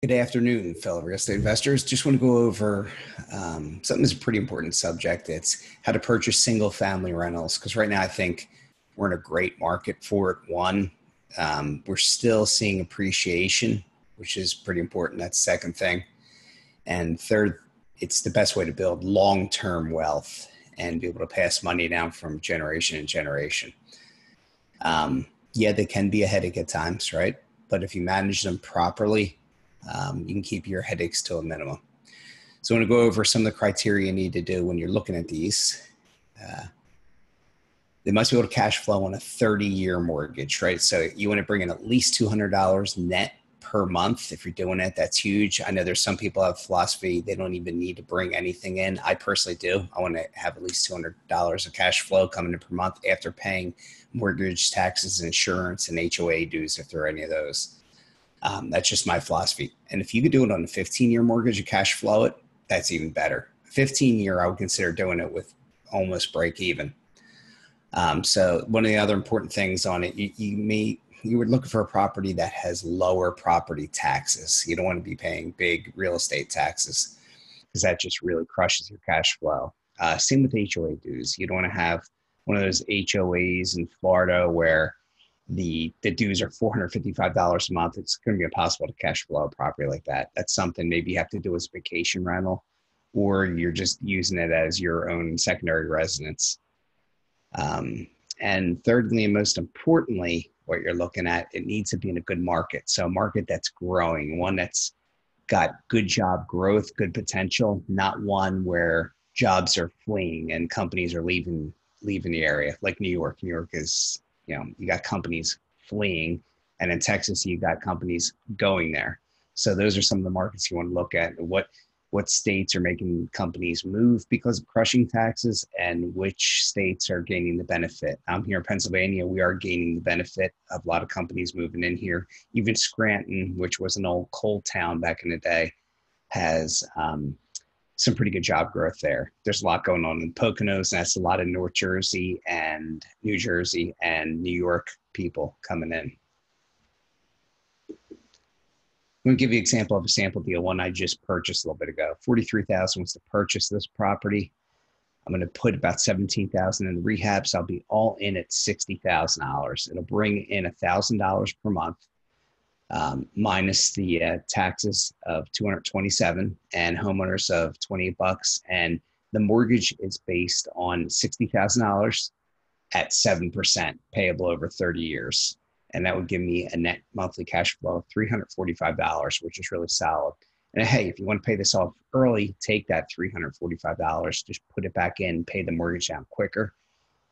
Good afternoon, fellow real estate investors. Just want to go over something that's a pretty important subject. It's how to purchase single family rentals. Because right now I think we're in a great market for it. One, we're still seeing appreciation, which is pretty important. That's the second thing. And third, it's the best way to build long-term wealth and be able to pass money down from generation to generation. Yeah, they can be a headache at times, right? But if you manage them properly, you can keep your headaches to a minimum. So I want to go over some of the criteria you need to do when you're looking at these. They must be able to cash flow on a 30-year mortgage, right? So you want to bring in at least $200 net per month. If you're doing it, that's huge. I know there's some people have philosophy, they don't even need to bring anything in. I personally do. I want to have at least $200 of cash flow coming in per month after paying mortgage, taxes, insurance, and HOA dues if there are any of those. That's just my philosophy. And if you could do it on a 15-year mortgage and cash flow it, that's even better. 15-year, I would consider doing it with almost break even. So one of the other important things on it, you would look for a property that has lower property taxes. You don't want to be paying big real estate taxes because that just really crushes your cash flow. Same with HOA dues. You don't want to have one of those HOAs in Florida where the dues are $455 a month. It's going to be impossible to cash flow a property like that. That's something maybe you have to do as a vacation rental, or you're just using it as your own secondary residence. And thirdly, and most importantly, what you're looking at, it needs to be in a good market. So a market that's growing, one that's got good job growth, good potential, not one where jobs are fleeing and companies are leaving the area, like New York. New York is, you got companies fleeing, and in Texas, you got companies going there. So those are some of the markets you want to look at. What states are making companies move because of crushing taxes, and which states are gaining the benefit. Here in Pennsylvania, we are gaining the benefit of a lot of companies moving in here. Even Scranton, which was an old coal town back in the day, has some pretty good job growth there. There's a lot going on in Poconos, and that's a lot of North Jersey and New Jersey and New York people coming in. I'm going to give you an example of a sample deal, one I just purchased a little bit ago. $43,000 was to purchase this property. I'm going to put about $17,000 in the rehab, so I'll be all in at $60,000. It'll bring in $1,000 per month, minus the taxes of $227 and homeowners of $28. And the mortgage is based on $60,000 at 7%, payable over 30 years. And that would give me a net monthly cash flow of $345, which is really solid. And hey, if you want to pay this off early, take that $345, just put it back in, pay the mortgage down quicker.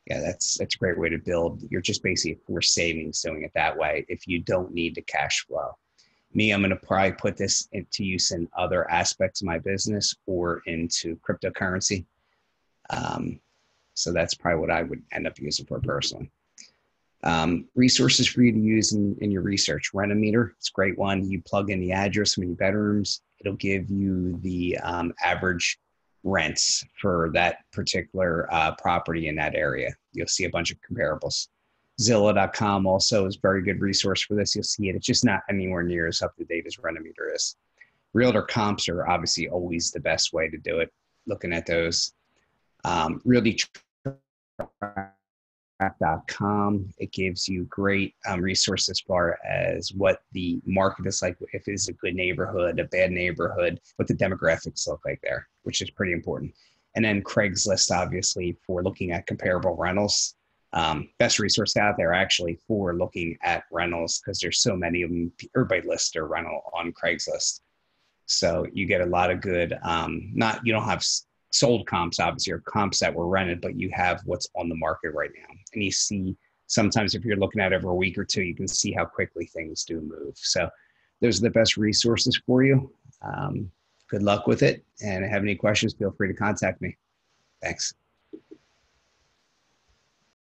Yeah, that's a great way to build. You're just basically forced savings doing it that way if you don't need the cash flow. Me, I'm going to probably put this into use in other aspects of my business or into cryptocurrency. So that's probably what I would end up using for personally. Resources for you to use in your research. Rentometer, it's a great one. You plug in the address of many bedrooms. It'll give you the average rents for that particular property in that area. You'll see a bunch of comparables. Zillow.com also is a very good resource for this. You'll see it. It's just not anywhere near as up to date as Rentometer is. Realtor comps are obviously always the best way to do it, looking at those. Realty.com. It gives you great resources as far as what the market is like, if it's a good neighborhood, a bad neighborhood, what the demographics look like there, which is pretty important. And then Craigslist, obviously, for looking at comparable rentals. Best resource out there actually for looking at rentals, because there's so many of them. Everybody lists their rental on Craigslist. So you get a lot of good, you don't have sold comps, obviously, or comps that were rented, but you have what's on the market right now. And you see, sometimes if you're looking at it over a week or two, you can see how quickly things do move. So those are the best resources for you. Good luck with it. And if you have any questions, feel free to contact me. Thanks.